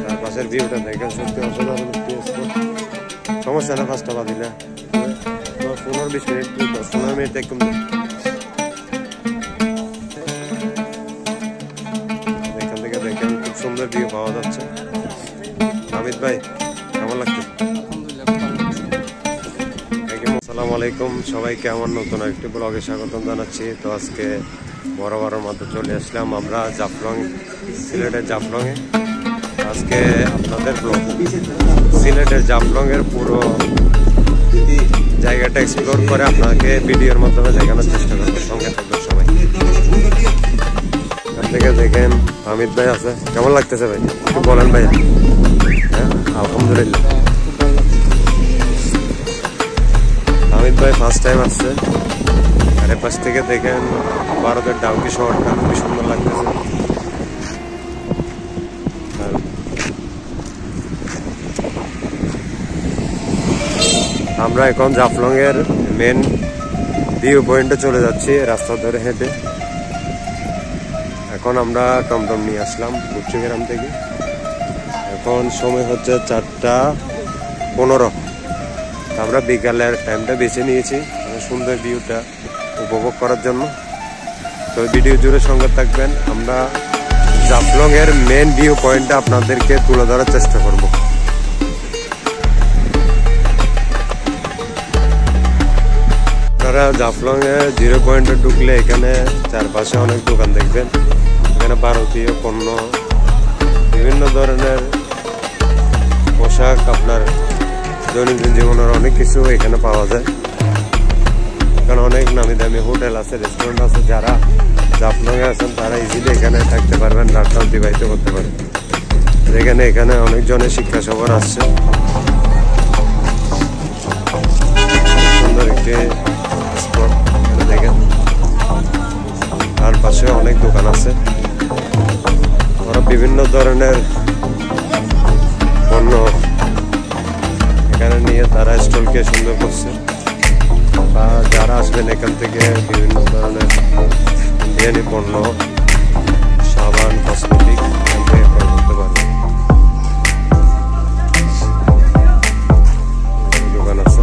তার পাশের ভিউটা দেখেন, সত্যি অসাধারণ একটি স্পট। সমস্যা না, 5টা বাজিলে 15-20 মিনিট, 10-15 মিনিট একদম। এখান থেকে দেখেন খুব সুন্দর ভিউ পাওয়া যাচ্ছে। হামিদ ভাই কেমন লাগছে? আসসালামু আলাইকুম সবাইকে, আমার নতুন একটি ব্লগে স্বাগতম জানাচ্ছি। তো আজকে বরাবরের মতো চলে আসলাম আমরা জাফলং, সিলেটের জাফলংয়ে। আজকে আপনাদের ব্লগ সিলেটের জাফলং এর পুরো জায়গাটা এক্সপ্লোর করে আপনাকে ভিডিওর মাধ্যমে দেখানোর চেষ্টা করবো। সঙ্গে থাকবেন সবাই। এখান থেকে দেখেন হামিদ ভাই আছে। কেমন লাগতেছে ভাই একটু বলেন ভাই? হ্যাঁ আলহামদুলিল্লাহ। হামিদ ভাই ফার্স্ট টাইম আসছে। আর এ পাশ থেকে দেখেন ভারতের ডাউকি শহরটা খুবই সুন্দর লাগতেছে। আমরা এখন জাফলং এর মেন ভিউ পয়েন্টে চলে যাচ্ছি রাস্তা ধরে হেঁটে। এখন আমরা টমটম নিয়ে আসলাম বুচ্চিগ্রাম থেকে। এখন সময় হচ্ছে 4টা 15। আমরা বিকালের টাইমটা বেছে নিয়েছি সুন্দর ভিউটা উপভোগ করার জন্য। তো ভিডিও জুড়ে সঙ্গে থাকবেন। আমরা জাফলং এর মেন ভিউ পয়েন্টটা আপনাদেরকে তুলে ধরার চেষ্টা করব। আপনারা জাফলং এ 0 পয়েন্টে ঢুকলে এখানে চারপাশে অনেক দোকান দেখবেন। এখানে ভারতীয় পণ্য, বিভিন্ন ধরনের পোশাক, আপনার দৈনন্দিন জীবনের অনেক কিছু এখানে পাওয়া যায়। এখানে অনেক নামি দামি হোটেল আছে, রেস্টুরেন্ট আছে। যারা জাফলং এ আছেন তারা ইজিলি এখানে থাকতে পারবেন, রাতটা অতিবাহিত করতে পারবেন। এখানে অনেকজনের শিক্ষা সফর আসছে। সুন্দর একটি স্পট এখানে দেখেন। তার পাশে অনেক দোকান আছে। ওরা বিভিন্ন ধরনের পণ্য এখানে নিয়ে তারা স্টলকে সুন্দর করছে। বা যারা আসবেন এখান থেকে বিভিন্ন ধরনের ইন্ডিয়ানি পণ্য, সাবান, কসমেটিক এখান থেকে ক্রয় করতে পারবেন। দোকান আছে।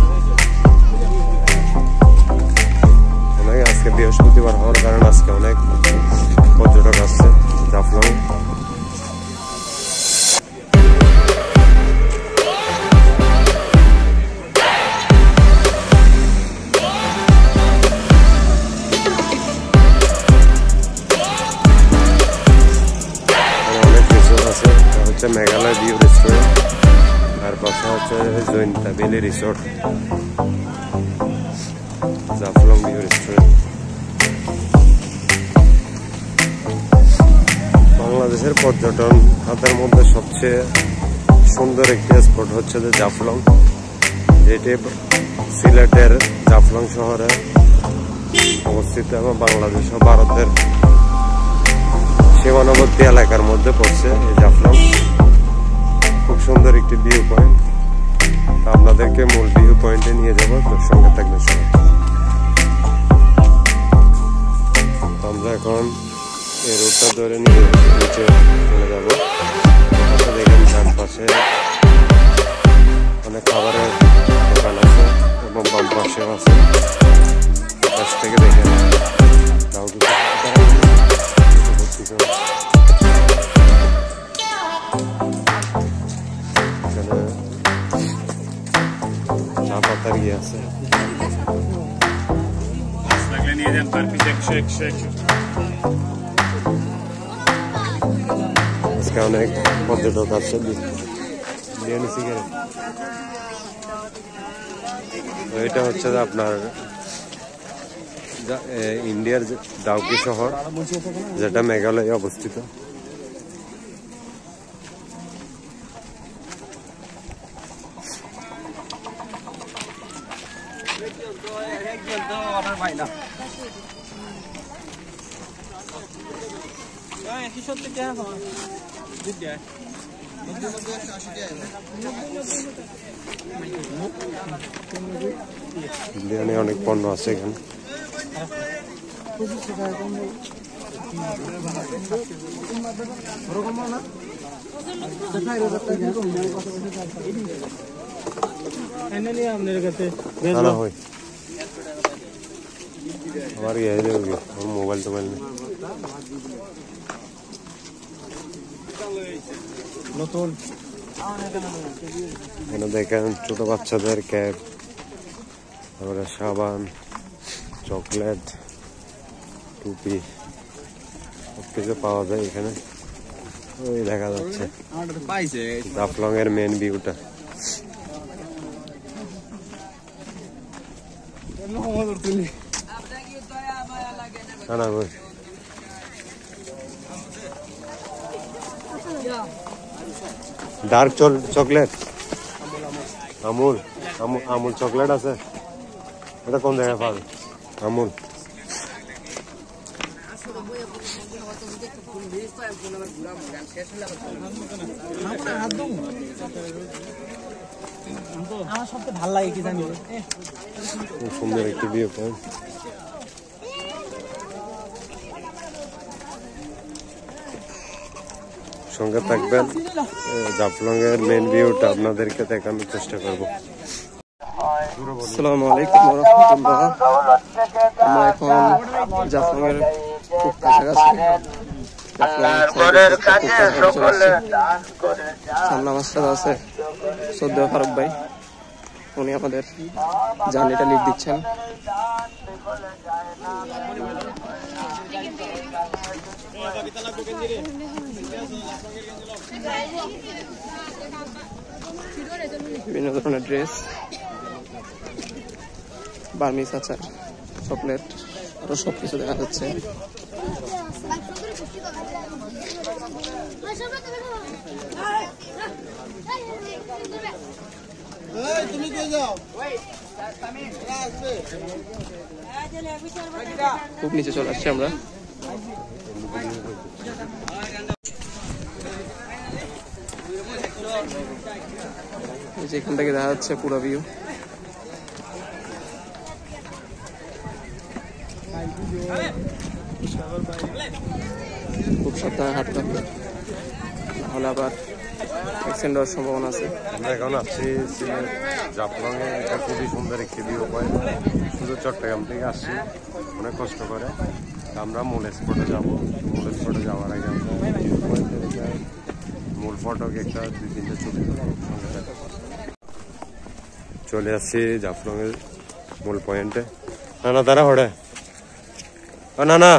আজকে বৃহস্পতিবার হওয়ার কারণে আজকে অনেক পর্যটক আসছে জাফলং। মেঘালয় ভিউ রেস্টুরেন্ট, আর পাশে হচ্ছে Jaintia valley resort, Jaflong view restaurant. বাংলাদেশের পর্যটন খাতের মধ্যে সবচেয়ে সুন্দর একটি স্পট হচ্ছে যে জাফলং, যেটি সিলেটের জাফলং শহরে অবস্থিত এবং বাংলাদেশ ও ভারতের সীমান্তবর্তী এলাকার মধ্যে পড়ছে এই জাফলং। খুব সুন্দর একটি ভিউ পয়েন্ট। আপনাদেরকে মূল ভিউ পয়েন্টে নিয়ে যাবো, তোর সঙ্গে থাকবেন সবাই। আমরা এখন এই রোডটা ধরে নিয়ে নিচে চলে যাবো। দেখেন ডান পাশে অনেক খাবারের দোকান আছে এবং বাম পাশেও আছে। পাশ থেকে দেখেন চা পাতার ইয়ে আছে। আজকে অনেক পর্যটক আছে। এটা হচ্ছে আপনার ইন্ডিয়ার ডাউকি শহর, যেটা মেঘালয়ে অবস্থিত। ইন্ডিয়ানে অনেক পণ্য আছে এখানে। हमारी यही देगी मोबाइल तो नहीं देखें छोटो বাচ্চাদের ক্যাপ তারপরে সাবান চকলেট টুপি সবকিছু পাওয়া যায় এখানে ওই দেখা যাচ্ছে জাফলং এর মেন ভিউটা না ভাই dark chocolate Amul Amul chocolate আছে এটা কোন জায়গায় পাবে अमूल আমার সবচেয়ে ভালো লাগে কি জানি সুন্দর একটি ভিউ পয়েন্ট সঙ্গে থাকবেন জাফলং এর মেন ভিউটা আপনাদেরকে দেখানোর চেষ্টা করব আসসালামু আলাইকুম ওয়া রাহমাতুল্লাহ আমরা এখন জাফলং এর খুব কাছাকাছি সামনে আমার সাথে আছে সৌদি ফারুক ভাই উনি আমাদের জার্নিটা লিড দিচ্ছেন বিভিন্ন ধরনের ড্রেস বার্মিজ আচার চকলেট আরো সবকিছু দেখা যাচ্ছে খুব নিচে চলে আসছি আমরা যেখান থেকে দেখা যাচ্ছে পুরো ভিউ খুব সাবধানে হাঁটতে হবে নাহলে আবার অ্যাক্সিডেন্ট হওয়ার সম্ভাবনা আছে আমরা এখন আসছি জাফলং এ এটা খুবই সুন্দর একটি ভিউ পয়েন্ট শুধু চট্টগ্রাম থেকে আসছি অনেক কষ্ট করে আমরা মূল স্পটে যাবো মূল স্পটে যাওয়ার আগে আমরা ভিউ পয়েন্টের এটা মূল ফটোকে একটা 2-3টা ছবি চলে আসছি জাফলং এর মূল পয়েন্টে না তারা হড়ে না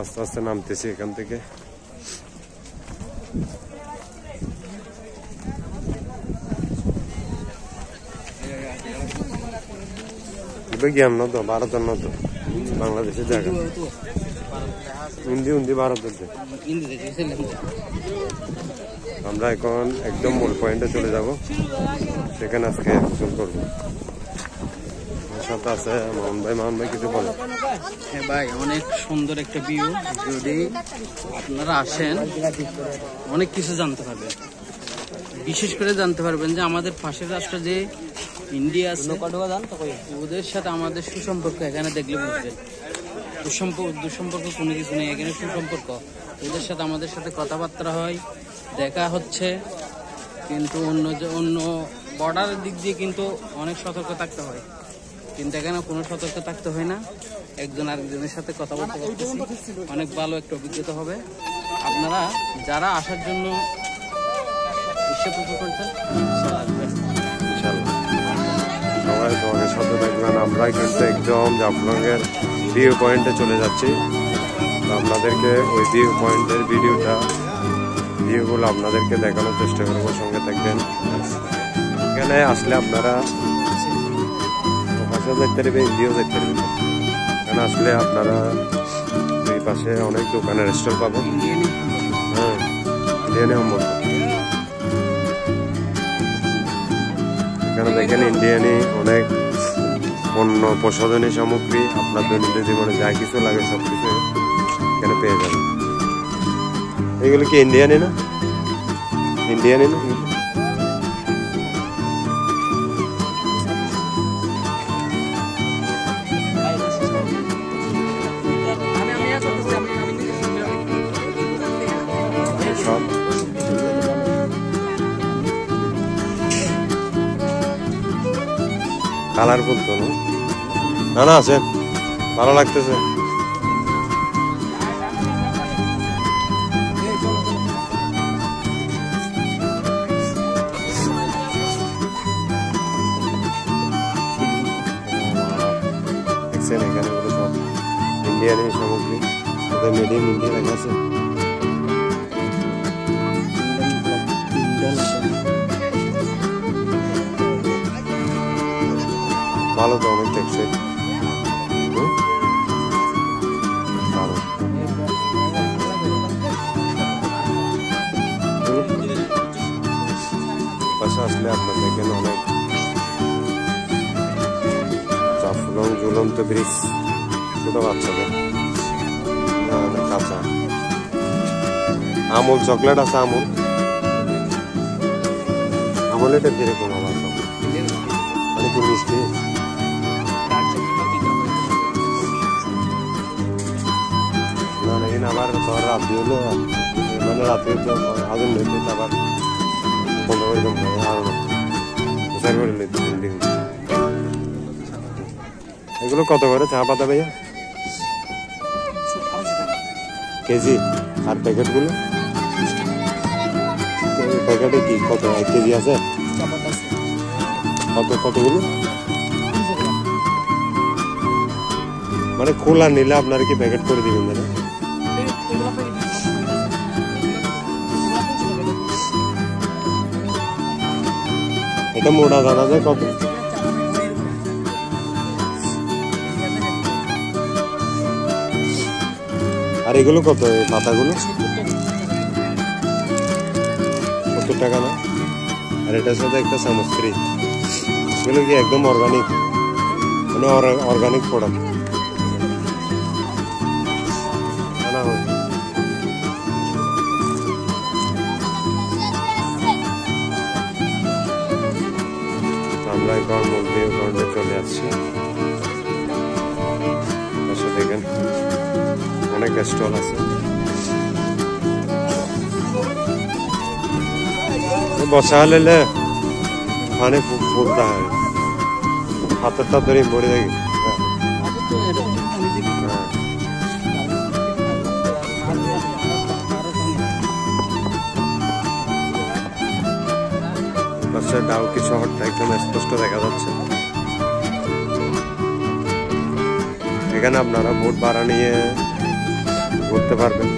আস্তে আস্তে নামতেছি এখান থেকে জ্ঞান নত ভারতের নত বাংলাদেশের জায়গা হিন্দি ভারতের আমরা এখন একদম মূল পয়েন্টে চলে যাব সেখানে আজকে শুরু করবো সাথে আছে মোহন ভাই কিছু বলে হ্যাঁ ভাই অনেক সুন্দর একটা ভিউ যদি আপনারা আসেন অনেক কিছু জানতে পারবেন বিশেষ করে জানতে পারবেন যে আমাদের পাশের রাষ্ট্র যে ইন্ডিয়া আছে ওদের সাথে আমাদের সুসম্পর্ক এখানে দেখলে বুঝবেন দুঃসম্পর্ক কোনো কিছু নেই এখানে সুসম্পর্ক ওদের সাথে আমাদের সাথে কথাবার্তা হয় দেখা হচ্ছে কিন্তু অন্য বর্ডারের দিক দিয়ে কিন্তু অনেক সতর্ক থাকতে হয় কিন্তু এখানে কোনো সতর্ক থাকতে হয় না একজন আরেকজনের সাথে কথাবার্তা করতেছি অনেক ভালো একটা অভিজ্ঞতা হবে আপনারা যারা আসার জন্য ইচ্ছা প্রকাশ করছেন সবাই তোমাদের সাথে দেখবেন আমরা কিন্তু একদম জাফলং এর ভিউ পয়েন্টে চলে যাচ্ছি আপনাদেরকে ওই ভিউ পয়েন্টের ভিউগুলো আপনাদেরকে দেখানোর চেষ্টা করবো সঙ্গে থাকবেন এখানে আসলে আপনারা দেখতে পারবেন ইন্ডিয়াও দেখতে পারবেন এখানে আসলে আপনারা দুই পাশে অনেক দোকানের স্টল পাবেন হ্যাঁ ইন্ডিয়ানে সম্ভবত এখানে দেখেন ইন্ডিয়ানি অনেক পণ্য প্রসাধনী সামগ্রী আপনার দৈনন্দিন জীবনে যা কিছু লাগে সবকিছু এখানে পেয়ে যাবেন এগুলো কি ইন্ডিয়ানি না সব কালারফুল তো না না আছে ভালো লাগতেছে এখানে সব ইন্ডিয়ান সামগ্রী মেড ইন ইন্ডিয়া লেখা আছে ভালো তো অনেক দেখছে পাশে আসলে আপনার দেখেন অনেক জাফলং ঝুলন্ত ব্রিজ ছোট বাচ্চাদের কাঁচা আমুল চকলেট আছে আমুল এটা কিরকম আমার মানে কি মিষ্টি না না এখানে আবার রাত্রি হলো মানে রাত্রি তো হাজার নিতে আবার 15 এরকম আর এগুলো কত করে চা পাতা ভাইয়া কেজি আর প্যাকেটগুলো প্যাকেটে কি কত 1 কেজি আছে কতগুলো মানে খোলা নিলে আপনারা কি প্যাকেট করে দিবেন না এটা মোটা জানা যায় কত আর এগুলো কত এই পাতাগুলো 70 টাকা না আর এটার সাথে একটা চামচ ফ্রি এগুলো কি একদম অর্গানিক মানে অর্গানিক প্রোডাক্ট আমরা এখন মন্দির চলে আসছি দেখেন অনেক স্টল আছে বসা হলে পানি ফুটতে হয় হাতেরটা ধরে মরে দেখি ডাউকি শহরটা একদম স্পষ্ট দেখা যাচ্ছে এখানে আপনারা বোট ভাড়া নিয়ে ঘুরতে পারবেন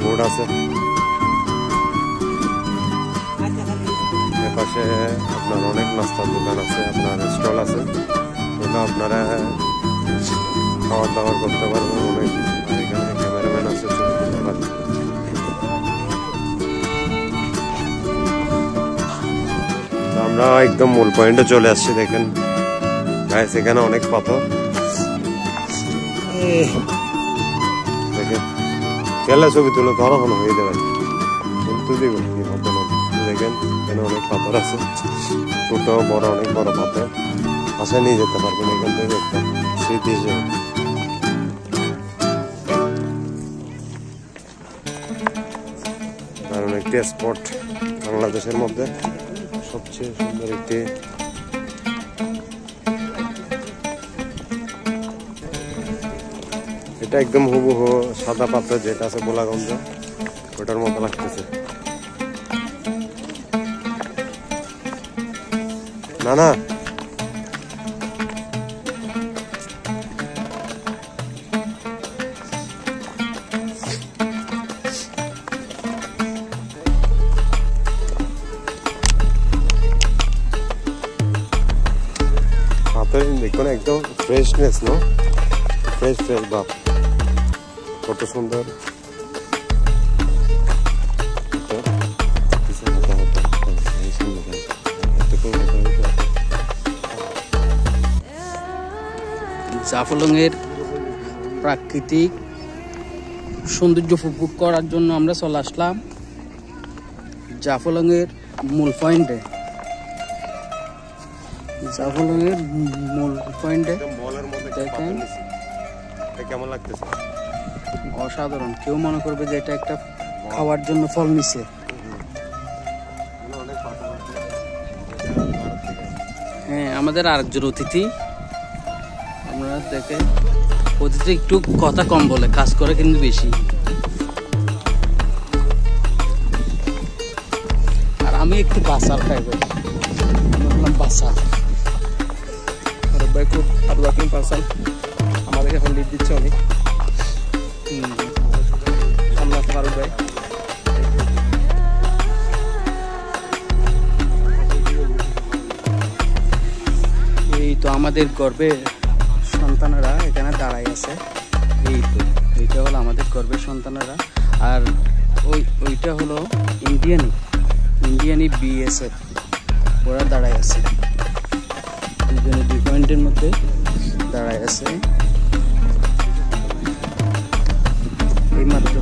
বোট আছে এপাশে আপনার অনেক নাস্তার দোকান আছে আপনার স্টল আছে ওটা আপনারা খাওয়ার দাওয়ার করতে পারবেন অনেক এখানে ক্যামেরাম্যান আছে ছবি তুলতে পারবেন আমরা একদম মূল পয়েন্টে চলে আসছি দেখেন গাইস এখানে অনেক পাথর দেখেন কেলা ছবি তুলে ধরো কোনো হয়ে যাবে তুলতে দিব দেখেন এখানে অনেক পাথর আছে ছোট বড় অনেক বড় পাথর আসে নিয়ে যেতে পারবেন এখান থেকে একটা স্মৃতি হিসেবে কারণ একটি স্পট বাংলাদেশের মধ্যে সবচেয়ে সুন্দর একটি এটা একদম হুবহু সাদা পাথর যেটা আছে বোলাগঞ্জ ওটার মতো লাগতেছে না না দেখুন একদম ফ্রেশনেস নো ফ্রেশ ভাব কত সুন্দর জাফলংয়ের প্রাকৃতিক সৌন্দর্য উপভোগ করার জন্য আমরা চলে আসলাম জাফলংয়ের মূল পয়েন্টে দেখেন কেমন লাগতেছে? অসাধারণ। কেউ মনে করবে যে এটা একটা খাওয়ার জন্য ফল নিছে। হ্যাঁ, আমাদের আরেকজন অতিথি, আমরা দেখে অতিথি একটু কথা কম বলে, কাজ করে কিন্তু বেশি। আর আমি একটু বাসার টাইপের, আমি বললাম বাসা। ফারুক ভাই খুব হার্ড ওয়ার্কিং পারসন, আমাদেরকে এখন লিড দিচ্ছে উনি। সামনে আছে ফারুক ভাই। এই তো আমাদের গর্বের সন্তানেরা এখানে দাঁড়াই আছে। এই তো এইটা হলো আমাদের গর্বের সন্তানেরা। আর ওইটা হলো ইন্ডিয়ানি বিএসএফ, ওরা দাঁড়াই আছে। দুজনে 2 পয়েন্টের মধ্যে দাঁড়াই আছে। এই মাত্র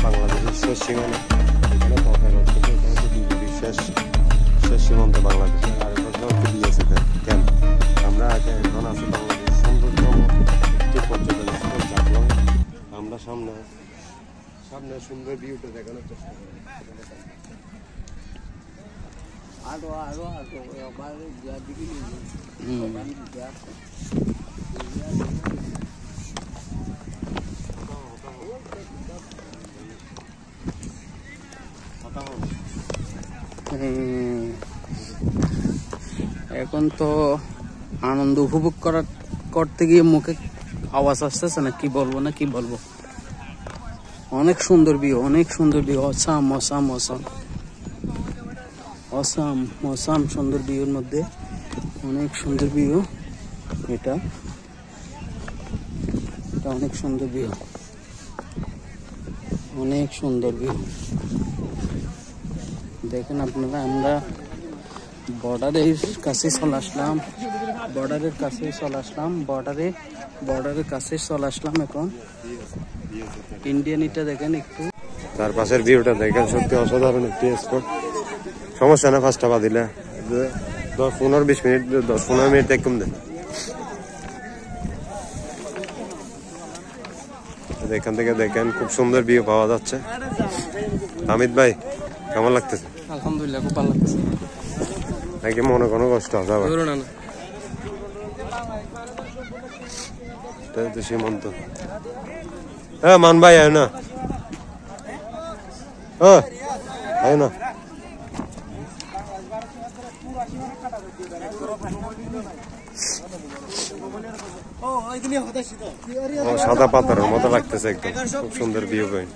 বাংলাদেশের শেষ সীমানা, এখানে পতাকা হচ্ছে, এটা হচ্ছে বিজিবির শেষ সীমান্ত বাংলাদেশের। আর এটা হচ্ছে বিএসএফ ক্যাম্প। আমরা এখন আছি বাংলাদেশের সৌন্দর্যতম একটি পর্যটন স্থল জাফলং। আমরা সামনে সুন্দর ভিউটা দেখানোর চেষ্টা করি। এখন তো আনন্দ উপভোগ করতে গিয়ে মুখে আওয়াজ আসতেছে না, কি বলবো। অনেক সুন্দর ভিউ, অসাম সুন্দর ভিউর মধ্যে অনেক সুন্দর ভিউ। এটা অনেক সুন্দর ভিউ, দেখেন আপনারা। আমরা বর্ডারের কাছে চলে আসলাম, এখন ইন্ডিয়ানিটা দেখেন একটু। তার পাশের ভিউটা দেখেন, সত্যি অসাধারণ একটি স্পট। সমস্যা না, ফার্স্টটা বাদিলে 10-15 মিনিট 10-15 মিনিট কম দেন। এখান থেকে দেখেন খুব সুন্দর ভিউ পাওয়া যাচ্ছে। হামিদ ভাই, কেমন লাগতেছে? আলহামদুলিল্লাহ, খুব ভালো লাগতেছে। নাকি মনে কোনো কষ্ট আছে? আবার সীমন্ত। হ্যাঁ মান ভাই, আয় না, আয় না। সাদা পাথরের মতো লাগতেছে একদম, খুব সুন্দর ভিউ পয়েন্ট,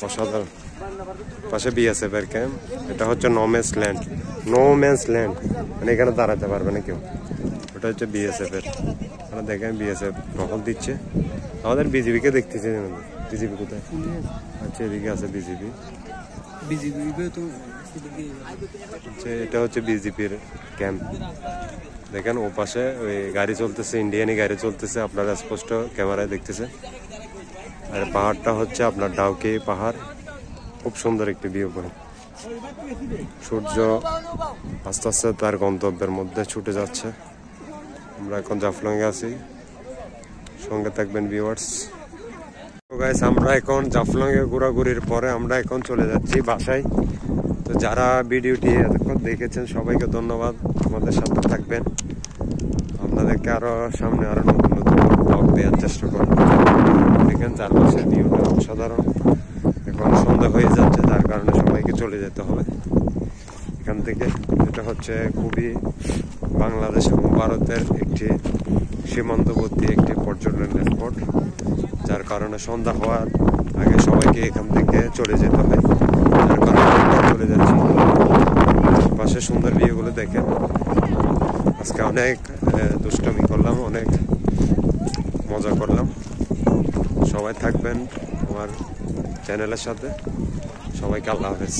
অসাধারণ। পাশে বিএসএফ এর ক্যাম্প। এটা হচ্ছে নো ম্যান্স ল্যান্ড, মানে এখানে দাঁড়াতে পারবে না কেউ। ওটা হচ্ছে বিএসএফ এর। দেখেন বিএসএফ টহল দিচ্ছে। আমাদের বিজিবিকে দেখতেছে। বিজিবি কোথায়? আচ্ছা, এদিকে আছে বিজিবি। এটা হচ্ছে বিজিপির ক্যাম্প। দেখেন ও পাশে ওই গাড়ি চলতেছে, ইন্ডিয়ানি গাড়ি চলতেছে, আপনারা স্পষ্ট ক্যামেরায় দেখতেছে। আর পাহাড়টা হচ্ছে আপনার ডাউকি পাহাড়, খুব সুন্দর একটি ভিউ পয়েন্ট। সূর্য আস্তে আস্তে তার গন্তব্যের মধ্যে ছুটে যাচ্ছে। আমরা এখন জাফলংয়ে আছি, সঙ্গে থাকবেন ভিউয়ার্স। তো গাইস, আমরা এখন জাফলংয়ে ঘোরাঘুরির পরে আমরা এখন চলে যাচ্ছি বাসায়। তো যারা ভিডিওটি এতক্ষণ দেখেছেন সবাইকে ধন্যবাদ, আমাদের সাথে থাকবেন। আপনাদেরকে আরো সামনে আরো নতুন ব্লগ দেওয়ার চেষ্টা করব। দেখেন চারপাশের ভিউটা অসাধারণ। এখন সন্ধ্যা হয়ে যাচ্ছে, যার কারণে সবাইকে চলে যেতে হবে এখান থেকে। এটা হচ্ছে খুবই বাংলাদেশ এবং ভারতের একটি সীমান্তবর্তী একটি পর্যটন স্পট, যার কারণে সন্ধ্যা হওয়ার আগে সবাইকে এখান থেকে চলে যেতে হয়। যার কারণে আমরা চলে যাচ্ছি। পাশে সুন্দর ভিউগুলো দেখেন। আজকে অনেক দুষ্টমি করলাম, অনেক মজা করলাম। সবাই থাকবেন আমার চ্যানেলের সাথে। সবাইকে আল্লাহ হাফেজ।